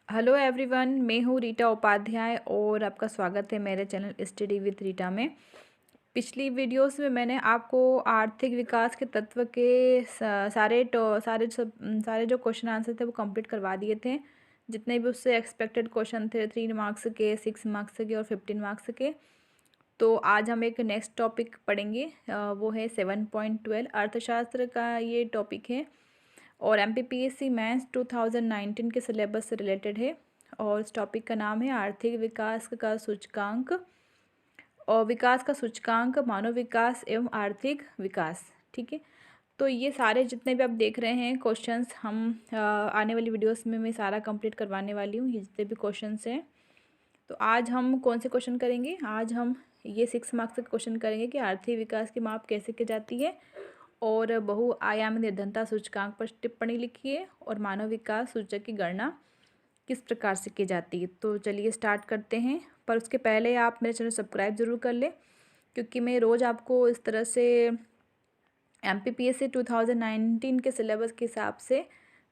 Hello everyone, मैं हूँ रीटा उपाध्याय और आपका स्वागत है मेरे चैनल स्टडी विद रीटा में। पिछली वीडियोस में मैंने आपको आर्थिक विकास के तत्व के सारे जो क्वेश्चन आंसर थे वो कंप्लीट करवा दिए थे। जितने भी उससे एक्सपेक्टेड क्वेश्चन थे 3 मार्क्स के, 6 मार्क्स के और 15 मार्क्स के। तो आज हम एक नेक्स्ट टॉपिक पढ़ेंगे, वो है 7.12 अर्थशास्त्र का ये टॉपिक है और MPPSC मेंस 2019 के सिलेबस से रिलेटेड है। और इस टॉपिक का नाम है आर्थिक विकास का सूचकांक और विकास का सूचकांक, मानव विकास एवं आर्थिक विकास। ठीक है, तो ये सारे जितने भी आप देख रहे हैं क्वेश्चंस हम आने वाली वीडियोस में मैं सारा कंप्लीट करवाने वाली हूँ, ये जितने भी क्वेश्चंस हैं। तो आज हम कौन से क्वेश्चन करेंगे? आज हम ये 6 मार्क्स का क्वेश्चन करेंगे कि आर्थिक विकास की माप कैसे की जाती है और बहुआयामी निर्धनता सूचकांक पर टिप्पणी लिखिए और मानव विकास सूचक की गणना किस प्रकार से की जाती है। तो चलिए स्टार्ट करते हैं, पर उसके पहले आप मेरे चैनल सब्सक्राइब ज़रूर कर लें, क्योंकि मैं रोज़ आपको इस तरह से MPPSC 2019 के सिलेबस के हिसाब से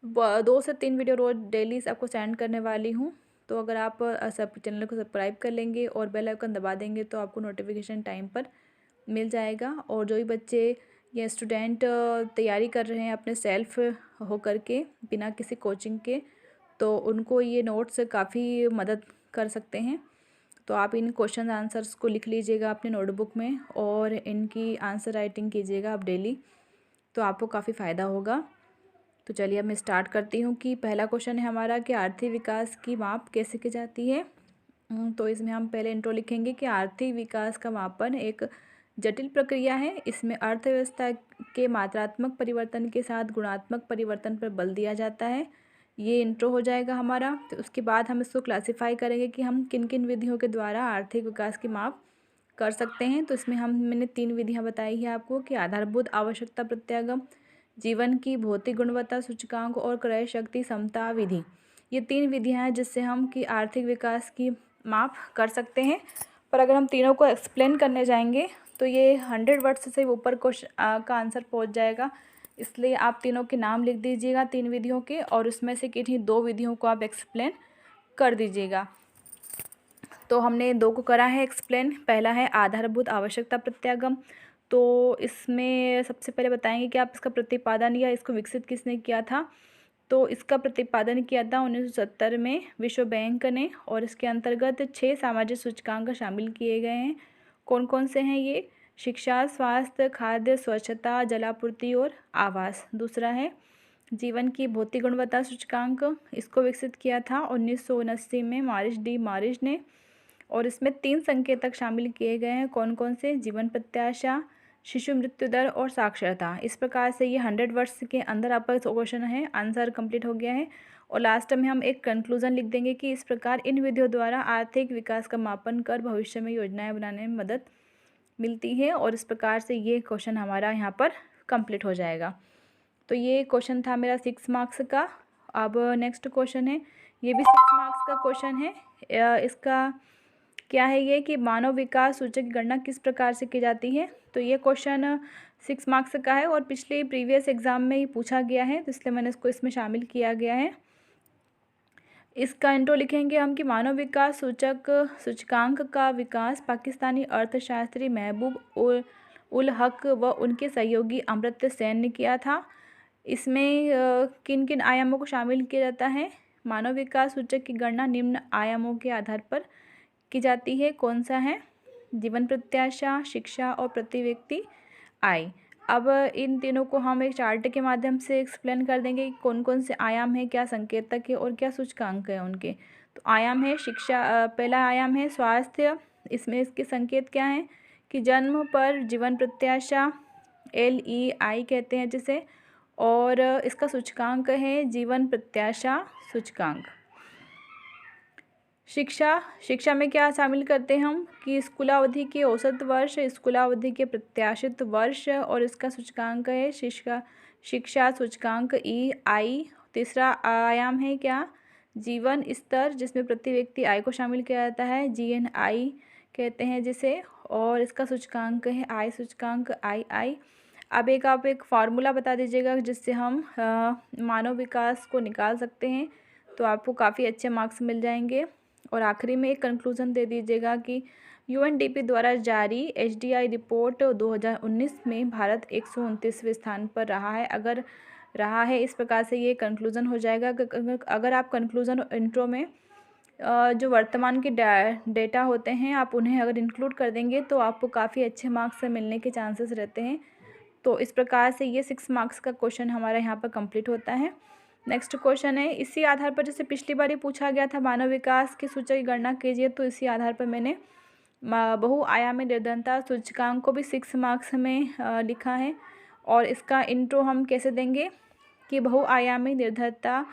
2 से 3 वीडियो रोज़ डेली आपको सेंड करने वाली हूँ। तो अगर आप सब चैनल को सब्सक्राइब कर लेंगे और बेल आइकन दबा देंगे तो आपको नोटिफिकेशन टाइम पर मिल जाएगा। और जो भी बच्चे या स्टूडेंट तैयारी कर रहे हैं अपने सेल्फ हो करके बिना किसी कोचिंग के, तो उनको ये नोट्स काफ़ी मदद कर सकते हैं। तो आप इन क्वेश्चन आंसर्स को लिख लीजिएगा अपने नोटबुक में और इनकी आंसर राइटिंग कीजिएगा आप डेली, तो आपको काफ़ी फ़ायदा होगा। तो चलिए अब मैं स्टार्ट करती हूँ कि पहला क्वेश्चन है हमारा कि आर्थिक विकास की माप कैसे की जाती है। तो इसमें हम पहले इंट्रो लिखेंगे कि आर्थिक विकास का मापन एक जटिल प्रक्रिया है। इसमें अर्थव्यवस्था के मात्रात्मक परिवर्तन के साथ गुणात्मक परिवर्तन पर बल दिया जाता है। ये इंट्रो हो जाएगा हमारा। तो उसके बाद हम इसको क्लासिफाई करेंगे कि हम किन किन विधियों के द्वारा आर्थिक विकास की माप कर सकते हैं। तो इसमें मैंने 3 विधियां बताई है आपको कि आधारभूत आवश्यकता प्रत्यागम, जीवन की भौतिक गुणवत्ता सूचकांक और क्रय शक्ति समता विधि। ये 3 विधियां हैं जिससे हम कि आर्थिक विकास की माप कर सकते हैं। पर अगर हम तीनों को एक्सप्लेन करने जाएंगे तो ये 100 वर्ड्स से ऊपर क्वेश्चन का आंसर पहुंच जाएगा। इसलिए आप तीनों के नाम लिख दीजिएगा 3 विधियों के, और उसमें से किन्हीं 2 विधियों को आप एक्सप्लेन कर दीजिएगा। तो हमने 2 को करा है एक्सप्लेन। पहला है आधारभूत आवश्यकता प्रत्यागम। तो इसमें सबसे पहले बताएंगे कि आप इसका प्रतिपादन या इसको विकसित किसने किया था। तो इसका प्रतिपादन किया था 1970 में विश्व बैंक ने, और इसके अंतर्गत 6 सामाजिक सूचकांक शामिल किए गए हैं। कौन कौन से हैं ये? शिक्षा, स्वास्थ्य, खाद्य, स्वच्छता, जलापूर्ति और आवास। दूसरा है जीवन की भौतिक गुणवत्ता सूचकांक। इसको विकसित किया था 1979 में मारिश ने, और इसमें 3 संकेतक शामिल किए गए हैं। कौन कौन से? जीवन प्रत्याशा, शिशु मृत्यु दर और साक्षरता। इस प्रकार से ये 100 वर्ड्स के अंदर आपका क्वेश्चन है, आंसर कंप्लीट हो गया है। और लास्ट में हम एक कंक्लूजन लिख देंगे कि इस प्रकार इन विधियों द्वारा आर्थिक विकास का मापन कर भविष्य में योजनाएं बनाने में मदद मिलती है। और इस प्रकार से ये क्वेश्चन हमारा यहाँ पर कंप्लीट हो जाएगा। तो ये क्वेश्चन था मेरा 6 मार्क्स का। अब नेक्स्ट क्वेश्चन है, ये भी 6 मार्क्स का क्वेश्चन है। इसका क्या है ये कि मानव विकास सूचक की गणना किस प्रकार से की जाती है। तो ये क्वेश्चन 6 मार्क्स का है और पिछले प्रीवियस एग्जाम में ही पूछा गया है, तो इसलिए मैंने इसको इसमें शामिल किया गया है। इसका इंट्रो लिखेंगे हम कि मानव विकास सूचकांक का विकास पाकिस्तानी अर्थशास्त्री महबूब उल हक व उनके सहयोगी अमर्त्य सेन ने किया था। इसमें किन किन आयामों को शामिल किया जाता है? मानव विकास सूचक की गणना निम्न आयामों के आधार पर की जाती है। कौन सा है? जीवन प्रत्याशा, शिक्षा और प्रति व्यक्ति आय। अब इन तीनों को हम एक चार्ट के माध्यम से एक्सप्लेन कर देंगे कि कौन कौन से आयाम है, क्या संकेतक है और क्या सूचकांक है उनके। तो आयाम है शिक्षा, पहला आयाम है स्वास्थ्य। इसमें इसके संकेत क्या हैं कि जन्म पर जीवन प्रत्याशा, LEI कहते हैं जिसे, और इसका सूचकांक है जीवन प्रत्याशा सूचकांक। शिक्षा में क्या शामिल करते हैं हम कि स्कूलावधि के औसत वर्ष, स्कूलावधि के प्रत्याशित वर्ष, और इसका सूचकांक है शिक्षा सूचकांक EI। तीसरा आयाम है क्या? जीवन स्तर, जिसमें प्रति व्यक्ति आय को शामिल किया जाता है, GNI कहते हैं जिसे, और इसका सूचकांक है आय सूचकांक II। अब आप एक फार्मूला बता दीजिएगा जिससे हम मानव विकास को निकाल सकते हैं। तो आपको काफ़ी अच्छे मार्क्स मिल जाएंगे। और आखिरी में एक कंक्लूज़न दे दीजिएगा कि यूएनडीपी द्वारा जारी एचडीआई रिपोर्ट 2019 में भारत 129वें स्थान पर रहा है। अगर रहा है, इस प्रकार से ये कंक्लूज़न हो जाएगा। अगर आप कंक्लूज़न इंट्रो में जो वर्तमान के डेटा होते हैं आप उन्हें अगर इंक्लूड कर देंगे तो आपको काफ़ी अच्छे मार्क्स मिलने के चांसेस रहते हैं। तो इस प्रकार से ये 6 मार्क्स का क्वेश्चन हमारा यहाँ पर कंप्लीट होता है। नेक्स्ट क्वेश्चन है, इसी आधार पर जैसे पिछली बार ही पूछा गया था मानव विकास के सूचक की गणना कीजिए, तो इसी आधार पर मैंने बहुआयामी निर्धनता सूचकांक को भी 6 मार्क्स में लिखा है। और इसका इंट्रो हम कैसे देंगे कि बहुआयामी निर्धनता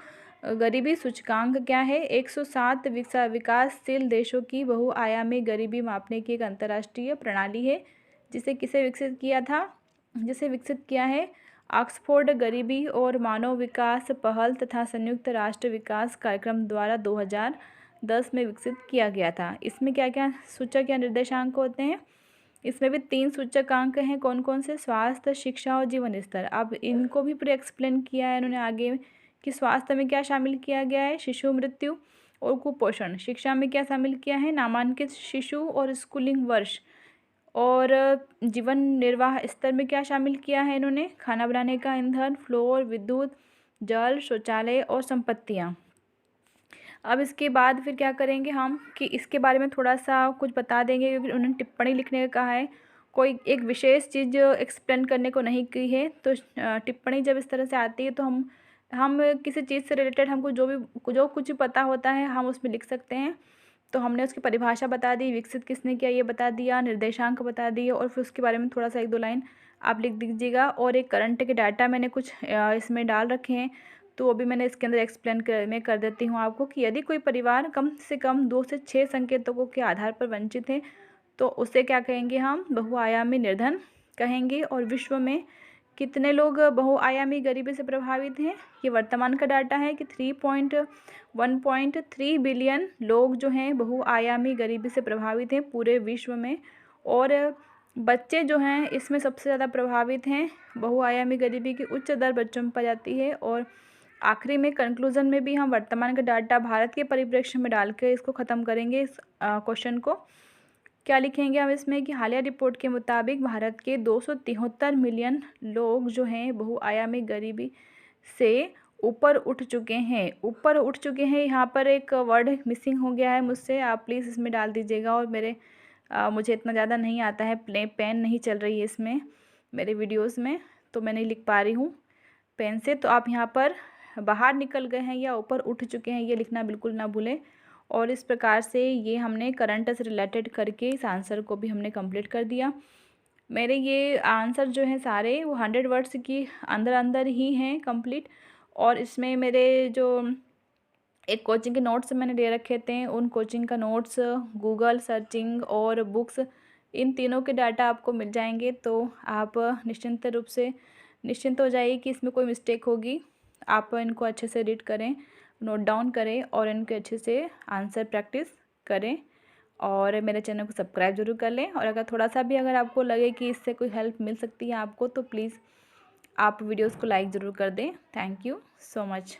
गरीबी सूचकांक क्या है। 107 विकासशील देशों की बहुआयामी गरीबी मापने की एक अंतर्राष्ट्रीय प्रणाली है जिसे विकसित किया है ऑक्सफोर्ड गरीबी और मानव विकास पहल तथा संयुक्त राष्ट्र विकास कार्यक्रम द्वारा 2010 में विकसित किया गया था। इसमें क्या क्या सूचक या निर्देशांक होते हैं, इसमें भी 3 सूचकांक हैं। कौन कौन से? स्वास्थ्य, शिक्षा और जीवन स्तर। अब इनको भी पूरा एक्सप्लेन किया है इन्होंने आगे कि स्वास्थ्य में क्या शामिल किया गया है, शिशु मृत्यु और कुपोषण। शिक्षा में क्या शामिल किया है, नामांकित शिशु और स्कूलिंग वर्ष। और जीवन निर्वाह स्तर में क्या शामिल किया है इन्होंने, खाना बनाने का ईंधन, फ्लोर, विद्युत, जल, शौचालय और संपत्तियाँ। अब इसके बाद फिर क्या करेंगे हम कि इसके बारे में थोड़ा सा कुछ बता देंगे क्योंकि उन्होंने टिप्पणी लिखने का कहा है। कोई एक विशेष चीज़ एक्सप्लेन करने को नहीं की है, तो टिप्पणी जब इस तरह से आती है तो हम किसी चीज़ से रिलेटेड हमको जो कुछ पता होता है हम उसमें लिख सकते हैं। तो हमने उसकी परिभाषा बता दी, विकसित किसने किया ये बता दिया, निर्देशांक बता दिए और फिर उसके बारे में थोड़ा सा 1-2 लाइन आप लिख दीजिएगा। और एक करंट के डाटा मैंने कुछ इसमें डाल रखे हैं, तो वो भी मैंने इसके अंदर एक्सप्लेन कर देती हूँ आपको कि यदि कोई परिवार कम से कम 2 से 6 संकेतकों के आधार पर वंचित है तो उसे क्या कहेंगे, हम बहुआयामी निर्धन कहेंगे। और विश्व में कितने लोग बहुआयामी गरीबी से प्रभावित हैं, ये वर्तमान का डाटा है कि 1.3 बिलियन लोग जो हैं बहुआयामी गरीबी से प्रभावित हैं पूरे विश्व में। और बच्चे जो हैं इसमें सबसे ज़्यादा प्रभावित हैं, बहुआयामी गरीबी की उच्च दर बच्चों में पाई जाती है। और आखिरी में कंक्लूज़न में भी हम वर्तमान का डाटा भारत के परिप्रेक्ष्य में डाल के इसको ख़त्म करेंगे। इस क्वेश्चन को क्या लिखेंगे हम इसमें कि हालिया रिपोर्ट के मुताबिक भारत के 273 मिलियन लोग जो हैं बहुआयामी गरीबी से ऊपर उठ चुके हैं। यहाँ पर एक वर्ड मिसिंग हो गया है मुझसे, आप प्लीज़ इसमें डाल दीजिएगा। और मुझे इतना ज़्यादा नहीं आता है, पेन नहीं चल रही है इसमें मेरे वीडियोस में, तो मैं नहीं लिख पा रही हूँ पेन से। तो आप यहाँ पर बाहर निकल गए हैं या ऊपर उठ चुके हैं ये लिखना बिल्कुल ना भूलें। और इस प्रकार से ये हमने करंट से रिलेटेड करके इस आंसर को भी हमने कंप्लीट कर दिया। मेरे ये आंसर जो हैं सारे वो 100 वर्ड्स की अंदर ही हैं कंप्लीट। और इसमें मेरे जो एक कोचिंग के नोट्स मैंने ले रखे थे, उन कोचिंग का नोट्स, गूगल सर्चिंग और बुक्स, इन तीनों के डाटा आपको मिल जाएंगे। तो आप निश्चिंत हो जाइए कि इसमें कोई मिस्टेक होगी। आप इनको अच्छे से रीड करें, नोट डाउन करें और इनके अच्छे से आंसर प्रैक्टिस करें। और मेरे चैनल को सब्सक्राइब जरूर कर लें। और अगर थोड़ा सा भी अगर आपको लगे कि इससे कोई हेल्प मिल सकती है आपको, तो प्लीज़ आप वीडियोज़ को लाइक ज़रूर कर दें। Thank you so much.